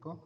को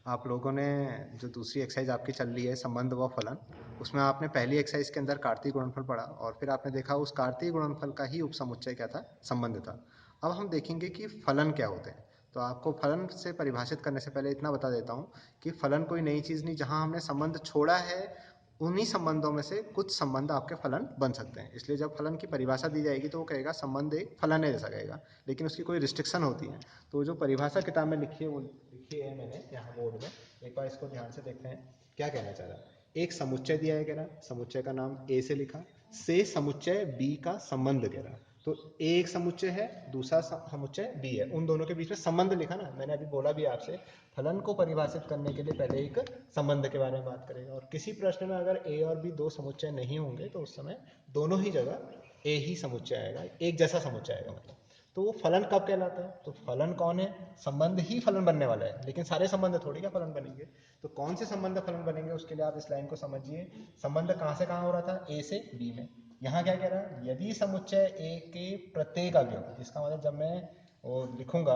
आप लोगों ने जो दूसरी एक्सरसाइज आपकी चल रही है संबंध व फलन, उसमें आपने पहली एक्सरसाइज के अंदर कार्तीय गुणनफल पढ़ा और फिर आपने देखा उस कार्तीय गुणनफल का ही उपसमुच्चय क्या था, संबंध था। अब हम देखेंगे कि फलन क्या होते हैं। तो आपको फलन से परिभाषित करने से पहले इतना बता देता हूँ कि फलन कोई नई चीज़ नहीं, जहाँ हमने संबंध छोड़ा है उन्हीं संबंधों में से कुछ संबंध आपके फलन बन सकते हैं। इसलिए जब फलन की परिभाषा दी जाएगी तो वो कहेगा संबंध एक फलन है जैसा कहेगा, लेकिन उसकी कोई रिस्ट्रिक्शन होती है। तो जो परिभाषा किताब में लिखी है वो लिखी है मैंने यहाँ बोर्ड में, एक बार इसको ध्यान से देखते हैं क्या कहना चाह रहा है। एक समुच्चय दिया है, कह रहा समुच्चय का नाम ए से लिखा, से समुच्चय बी का संबंध कह रहा। तो ए एक समुच्चय है, दूसरा समुच्चय बी है, उन दोनों के बीच में संबंध लिखा ना। मैंने अभी बोला भी आपसे, फलन को परिभाषित करने के लिए पहले एक संबंध के बारे में बात करेगा। और किसी प्रश्न में अगर ए और बी दो समुच्चय नहीं होंगे तो उस समय दोनों ही जगह ए ही समुच्चय आएगा, एक जैसा समुच्चय आएगा मतलब। तो वो फलन कब कहलाता है? तो फलन कौन है? संबंध ही फलन बनने वाला है, लेकिन सारे संबंध थोड़ी क्या फलन बनेंगे। तो कौन से संबंध फलन बनेंगे उसके लिए आप इस लाइन को समझिए। संबंध कहाँ से कहाँ हो रहा था? ए से बी में। यहाँ क्या कह रहा है? यदि समुच्चय ए के प्रत्येक अवयव, इसका मतलब जब मैं वो लिखूंगा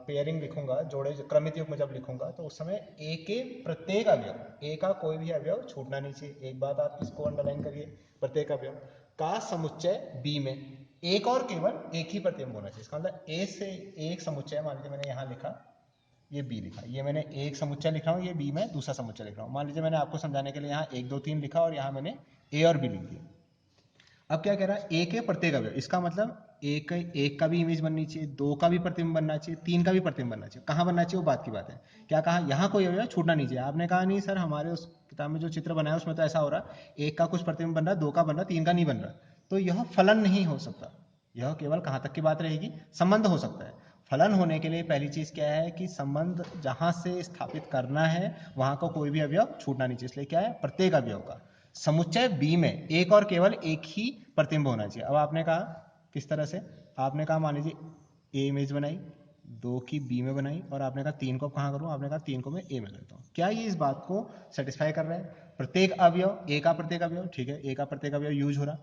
पेयरिंग लिखूंगा, जोड़े क्रमित युग्म जब लिखूंगा, तो उस समय ए के प्रत्येक अवयव, ए का कोई भी अवयव छूटना नहीं चाहिए। एक बात आप इसको अंडरलाइन करिए, प्रत्येक अवयव का समुच्चय बी में एक और केवल एक ही प्रतिबिंब होना चाहिए। इसका मतलब ए से एक समुच्चय, मान लीजिए मैंने यहाँ लिखा, ये बी लिखा, ये मैंने एक समुच्चय लिख रहा हूँ, ये बी में दूसरा समुच्चय लिख रहा हूँ। मान लीजिए मैंने आपको समझाने के लिए यहाँ 1 2 3 लिखा और यहाँ मैंने ए और बी लिख दिया। अब क्या कह रहा है? ए के प्रत्येक अवयव, इसका मतलब एक का भी इमेज बननी चाहिए, दो का भी प्रतिबिंब बनना चाहिए, तीन का भी प्रतिबिंब बनना चाहिए। कहाँ बनना चाहिए वो बात की बात है। क्या कहा? यहाँ कोई अवयव छूटना नहीं चाहिए। आपने कहा नहीं सर, हमारे उस किताब में जो चित्र बनाया उसमें तो ऐसा हो रहा, एक का कुछ प्रतिबिंब बन रहा, दो का बन रहा, तीन का नहीं बन रहा, तो यह फलन नहीं हो सकता। यह केवल कहाँ तक की बात रहेगी? संबंध हो सकता है। फलन होने के लिए पहली चीज क्या है कि संबंध जहां से स्थापित करना है वहां का कोई भी अवयव छूटना नहीं चाहिए। इसलिए क्या है? प्रत्येक अवयव का समुच्चय बी में एक और केवल एक ही प्रतिबिंब होना चाहिए। अब आपने कहा किस तरह से? आपने कहा मान लीजिए ए इमेज बनाई, दो की बी में बनाई, और आपने कहा तीन को कहाँ करूँ? आपने कहा तीन को मैं ए में करता हूँ। क्या ये इस बात को सेटिस्फाई कर रहा है? प्रत्येक अवयव, ए का प्रत्येक अवयव, ठीक है, ए का प्रत्येक अवयव यूज हो रहा,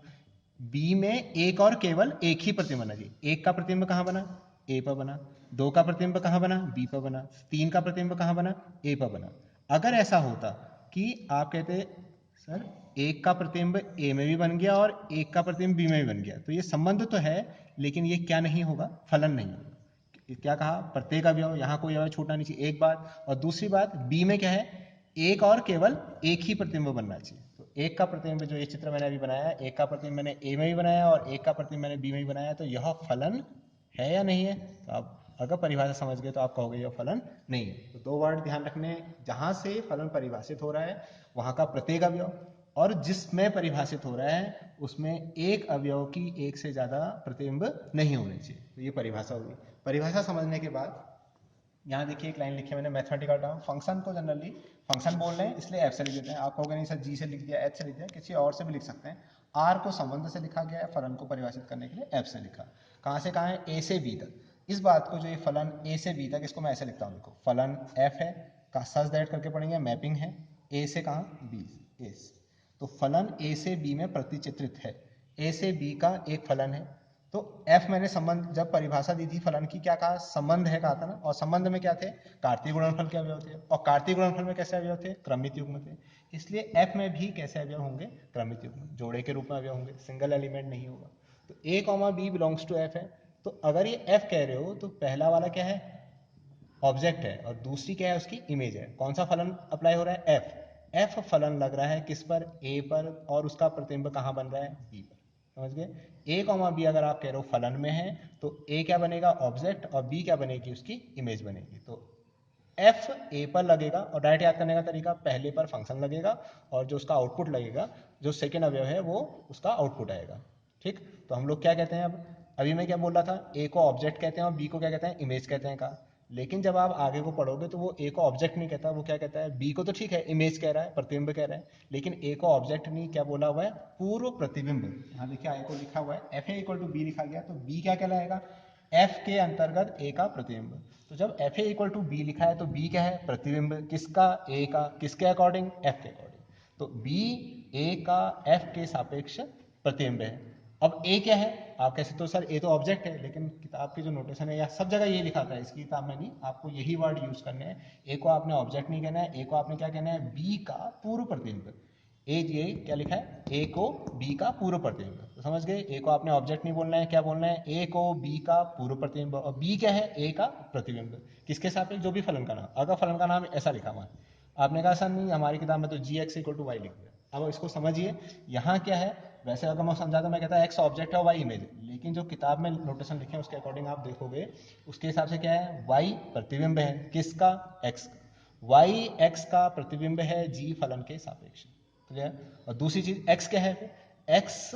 बी में एक और केवल एक ही प्रतिबिंब बनना चाहिए। एक का प्रतिबिंब कहाँ बना? ए पर बना। दो का प्रतिबिंब कहाँ बना? बी पर बना। तीन का प्रतिबिंब कहाँ बना? ए पर बना। अगर ऐसा होता कि आप कहते सर एक का प्रतिबिंब ए में भी बन गया और एक का प्रतिबिंब बी में भी बन गया, तो ये संबंध तो है लेकिन ये क्या नहीं होगा? फलन नहीं होगा। क्या कहा? प्रत्येक अवयव, यहाँ कोई अवयव छूटना नहीं चाहिए, एक बात। और दूसरी बात, बी में क्या है? एक और केवल एक ही प्रतिबिंब बनना चाहिए। तो एक का प्रतिबिंब, जो ये चित्र मैंने अभी बनाया है, एक का प्रतिबिंब मैंने ए में भी बनाया और एक का प्रतिबिंब मैंने बी में भी बनाया, तो यह फलन है या नहीं है? तो आप अगर परिभाषा समझ गए तो आप कहोगे यह फलन नहीं है। तो दो वर्ड ध्यान रखने, जहां से फलन परिभाषित हो रहा है वहां का प्रत्येक अवयव, और जिसमें परिभाषित हो रहा है उसमें एक अवयव की एक से ज्यादा प्रतिबिंब नहीं होने चाहिए। तो ये परिभाषा होगी। परिभाषा समझने के बाद यहाँ देखिए एक लाइन लिखी है मैंने, मैथमेटिकल टर्म। फंक्शन को जनरली फंक्शन बोल रहे हैं इसलिए एफ से लिख देते हैं। आप कहोगे नहीं सर जी से लिख दिया, एच से लिख दिया, किसी और से भी लिख सकते हैं। आर को संबंध से लिखा गया है, फलन को परिभाषित करने के लिए एफ से लिखा। कहाँ से कहाँ है? ए से बी तक। इस बात को, जो ये फलन ए से बी तक, इसको मैं ऐसे लिखता हूँ, देखो फलन एफ है का सच दैट करके पढ़ेंगे, मैपिंग है ए से कहाँ? बी, ए से। तो फलन ए से बी में प्रतिचित्रित है, ए से बी का एक फलन है। तो एफ मैंने संबंध जब परिभाषा दी थी फलन की, क्या कहा? संबंध है कहा था ना। और संबंध में क्या थे? कार्तीय गुणनफल के अवयव थे, और कार्तीय गुणनफल में कैसे अवयव थे? क्रमित युग्म थे। इसलिए एफ में भी कैसे अवयव होंगे? क्रमित युग्म, जोड़े के रूप में अवयव होंगे, सिंगल एलिमेंट नहीं होगा। तो A comma B belongs to F है। तो अगर ये एफ कह रहे हो तो पहला वाला क्या है? ऑब्जेक्ट है, और दूसरी क्या है? उसकी इमेज है। कौन सा फलन अप्लाई हो रहा है? एफ। एफ फलन लग रहा है किस पर? ए पर, और उसका प्रतिबिंब कहाँ बन रहा है? बी पर। समझ गए? ए कॉमा बी अगर आप कह रहे हो फलन में है तो ए क्या बनेगा? ऑब्जेक्ट, और बी क्या बनेगी? उसकी इमेज बनेगी। तो एफ ए पर लगेगा, और डायरेक्ट याद करने का तरीका, पहले पर फंक्शन लगेगा और जो उसका आउटपुट लगेगा, जो सेकेंड अवयव है वो उसका आउटपुट आएगा। ठीक, तो हम लोग क्या कहते हैं? अब अभी मैं क्या बोल रहा था? ए को ऑब्जेक्ट कहते हैं और बी को क्या कहते हैं? इमेज कहते हैं का। लेकिन जब आप आगे को पढ़ोगे तो वो ए को ऑब्जेक्ट नहीं कहता, वो क्या कहता है? बी को तो ठीक है इमेज कह रहा है, प्रतिबिंब कह रहा है, लेकिन ए को ऑब्जेक्ट नहीं, क्या बोला हुआ है? पूर्व प्रतिबिंब। यहाँ देखिए ए को लिखा हुआ है, F A equal to B लिखा गया, तो बी क्या कहलाएगा? एफ के अंतर्गत ए का प्रतिबिंब। तो जब F A equal to B लिखा है तो बी क्या है? प्रतिबिंब। किसका? ए का। किसके अकॉर्डिंग? एफ के अकॉर्डिंग। तो बी ए का एफ के सापेक्ष प्रतिबिंब है। अब ए क्या है? आप कैसे तो सर ए तो ऑब्जेक्ट है, लेकिन किताब की जो नोटेशन है या सब जगह ये लिखा था, इसकी किताब में नहीं, आपको यही वर्ड यूज करने हैं। ए को आपने ऑब्जेक्ट नहीं कहना है, ए को आपने क्या कहना है, बी का पूर्व प्रतिबिंब। ए ये क्या लिखा है, ए को बी का पूर्व प्रतिबिंब, तो समझ गए। ए को आपने ऑब्जेक्ट नहीं बोलना है, क्या बोलना है, ए को बी का पूर्व प्रतिबिंब, और बी क्या है, ए का प्रतिबिंब, किसके सापेक्ष, जो भी फलन का नाम। अगर फलन का नाम ऐसा लिखा हुआ, आपने कहा सर नहीं हमारी किताब में तो जी एक्स इक्वल टू वाई लिख दिया। अब इसको समझिए, यहाँ क्या है, वैसे अगर मैं समझाता मैं कहता एक्स ऑब्जेक्ट है और वाई इमेज है, लेकिन जो किताब में नोटेशन लिखे हैं उसके अकॉर्डिंग आप देखोगे, उसके हिसाब से क्या है, वाई प्रतिबिंब है, किसका, एक्स का, वाई एक्स का प्रतिबिंब है जी फलन के सापेक्ष, क्लियर। और दूसरी चीज एक्स क्या है, एक्स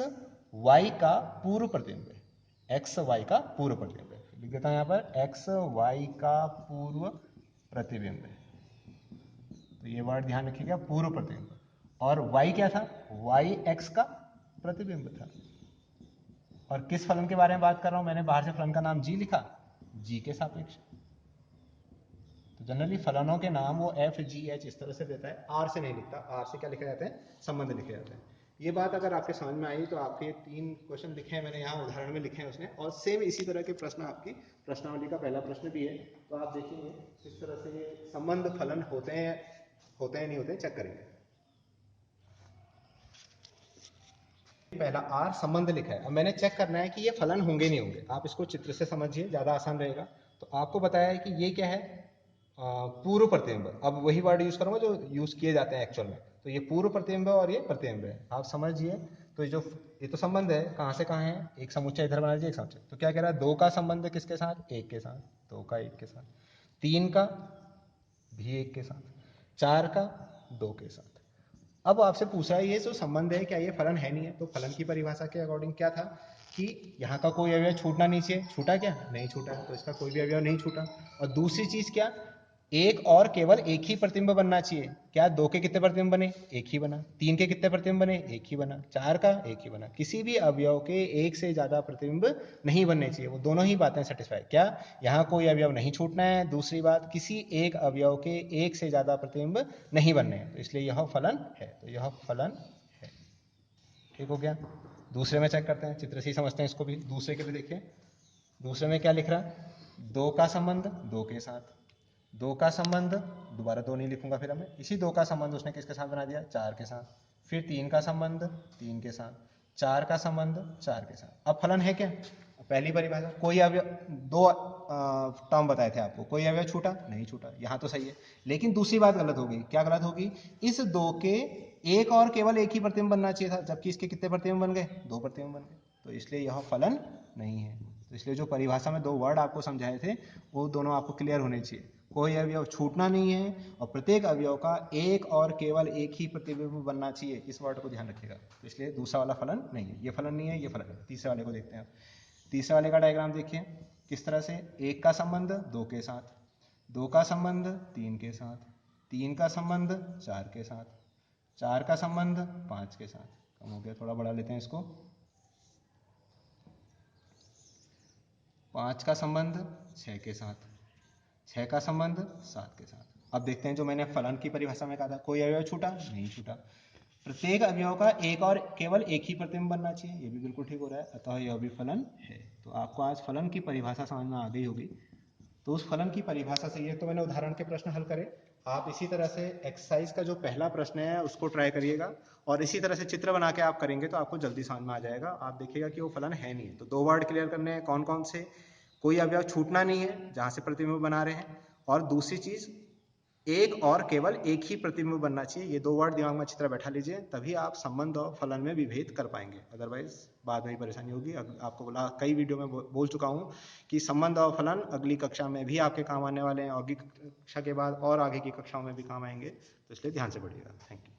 वाई का पूर्व प्रतिबिंब है, एक्स वाई का पूर्व प्रतिबिंब है, लिख देता हूं यहाँ पर, एक्स वाई का पूर्व प्रतिबिंब है, तो ये वर्ड ध्यान रखिएगा, पूर्व प्रतिबिंब। और y क्या था, y x का प्रतिबिंब था। और किस फलन के बारे में बात कर रहा हूं, मैंने बाहर से फलन का नाम g लिखा, g के सापेक्ष। तो जनरली फलनों के नाम वो f g h इस तरह से देता है, r से नहीं लिखता, r से क्या लिखे जाते हैं, संबंध लिखे जाते हैं। ये बात अगर आपके समझ में आई, तो आपके 3 क्वेश्चन लिखे हैं मैंने यहाँ, उदाहरण में लिखे हैं उसने, और सेम इसी तरह के प्रश्न आपकी प्रश्नावली का पहला प्रश्न भी है। तो आप देखेंगे किस तरह से संबंध फलन होते हैं नहीं होते हैं, चेक करेंगे। पहला आर संबंध लिखा है, अब मैंने चेक करना है कि ये फलन होंगे नहीं होंगे, आप इसको चित्र से समझिए, ज्यादा आसान रहेगा। तो आपको बताया है कि ये क्या है, पूर्व प्रतिबिंब। अब वही वर्ड यूज करूंगा जो यूज किए जाते हैं एक्चुअल में, तो ये पूर्व प्रतिबिंब है और ये प्रतिबिंब है, आप समझिए। तो ये तो संबंध है, कहां से कहां है, एक समुच्चय इधर बना लीजिए, एक समुच्चय, तो क्या कह रहा है, 2 का संबंध किसके साथ, 1 के साथ, 2 का 1 के साथ, 3 का भी 1 के साथ, 4 का 2 के साथ। अब आपसे पूछ रहा है ये जो संबंध है क्या ये फलन है नहीं है, तो फलन की परिभाषा के अकॉर्डिंग क्या था कि यहाँ का कोई अवयव छूटना नहीं चाहिए, छूटा क्या, नहीं छूटा, तो इसका कोई भी अवयव नहीं छूटा। और दूसरी चीज क्या, एक और केवल एक ही प्रतिबिंब बनना चाहिए, क्या 2 के कितने प्रतिबिंब बने, एक ही बना, 3 के कितने प्रतिबिंब बने, एक ही बना, 4 का एक ही बना, किसी भी अवयव के एक से ज्यादा प्रतिबिंब नहीं बनने चाहिए, वो दोनों ही बातें सेटिस्फाई, क्या यहाँ कोई अवयव नहीं छूटना है, दूसरी बात किसी एक अवयव के एक से ज्यादा प्रतिबिंब नहीं बनने हैं, तो इसलिए यह फलन है, तो यह फलन है। ठीक हो गया। दूसरे में चेक करते हैं, चित्र से ही समझते हैं इसको भी, दूसरे के भी देखिए, दूसरे में क्या लिख रहा है, 2 का संबंध 2 के साथ, 2 का संबंध, दोबारा 2 नहीं लिखूंगा, फिर हमें इसी 2 का संबंध उसने किसके साथ बना दिया, 4 के साथ, फिर 3 का संबंध 3 के साथ, 4 का संबंध 4 के साथ। अब फलन है क्या, पहली परिभाषा, कोई अवयव, 2 टर्म बताए थे आपको, कोई अवयव छूटा नहीं छूटा, यहाँ तो सही है, लेकिन दूसरी बात गलत होगी, क्या गलत होगी, इस 2 के एक और केवल एक ही प्रतिबिंब बनना चाहिए था, जबकि इसके कितने प्रतिबिंब बन गए, 2 प्रतिबिंब बन गए, तो इसलिए यह फलन नहीं है। तो इसलिए जो परिभाषा में 2 वर्ड आपको समझाए थे वो दोनों आपको क्लियर होने चाहिए, कोई अवयव छूटना नहीं है और प्रत्येक अवयव का एक और केवल एक ही प्रतिबिंब बनना चाहिए, इस वर्ड को ध्यान रखिएगा। तो इसलिए दूसरा वाला फलन नहीं है, ये फलन नहीं है, ये फलन है। तीसरे वाले को देखते हैं। तीसरे वाले का डायग्राम देखिए किस तरह से, 1 का संबंध 2 के साथ, 2 का संबंध 3 के साथ, 3 का संबंध 4 के साथ, 4 का संबंध 5 के साथ, कम हो गया, थोड़ा बढ़ा लेते हैं इसको, 5 का संबंध 6 के साथ, 6 का संबंध 7 के साथ। अब देखते हैं जो मैंने फलन की परिभाषा में कहा था, कोई अवयव छूटा नहीं छूटा, प्रत्येक अवयव का एक और केवल एक ही प्रतिबिंब बनना चाहिए, ये भी बिल्कुल ठीक हो रहा है, अतः यह भी फलन है। तो आपको आज फलन की परिभाषा समझ में आ गई होगी। तो उस फलन की परिभाषा से, ये तो मैंने उदाहरण के प्रश्न हल करे, आप इसी तरह से एक्सरसाइज का जो पहला प्रश्न है उसको ट्राई करिएगा, और इसी तरह से चित्र बना के आप करेंगे तो आपको जल्दी समझ में आ जाएगा, आप देखिएगा कि वो फलन है नहीं है। तो 2 वर्ड क्लियर करने हैं, कौन कौन से, कोई अवयव छूटना नहीं है जहां से प्रतिबिंब बना रहे हैं, और दूसरी चीज एक और केवल एक ही प्रतिबिंब बनना चाहिए, ये 2 वर्ड दिमाग में अच्छी तरह बैठा लीजिए, तभी आप संबंध और फलन में विभेद कर पाएंगे, अदरवाइज बाद में ही परेशानी होगी। आपको बोला, कई वीडियो में बोल चुका हूं कि संबंध और फलन अगली कक्षा में भी आपके काम आने वाले हैं, अगली कक्षा के बाद और आगे की कक्षाओं में भी काम आएंगे, तो इसलिए ध्यान से पढ़िएगा। Thank you.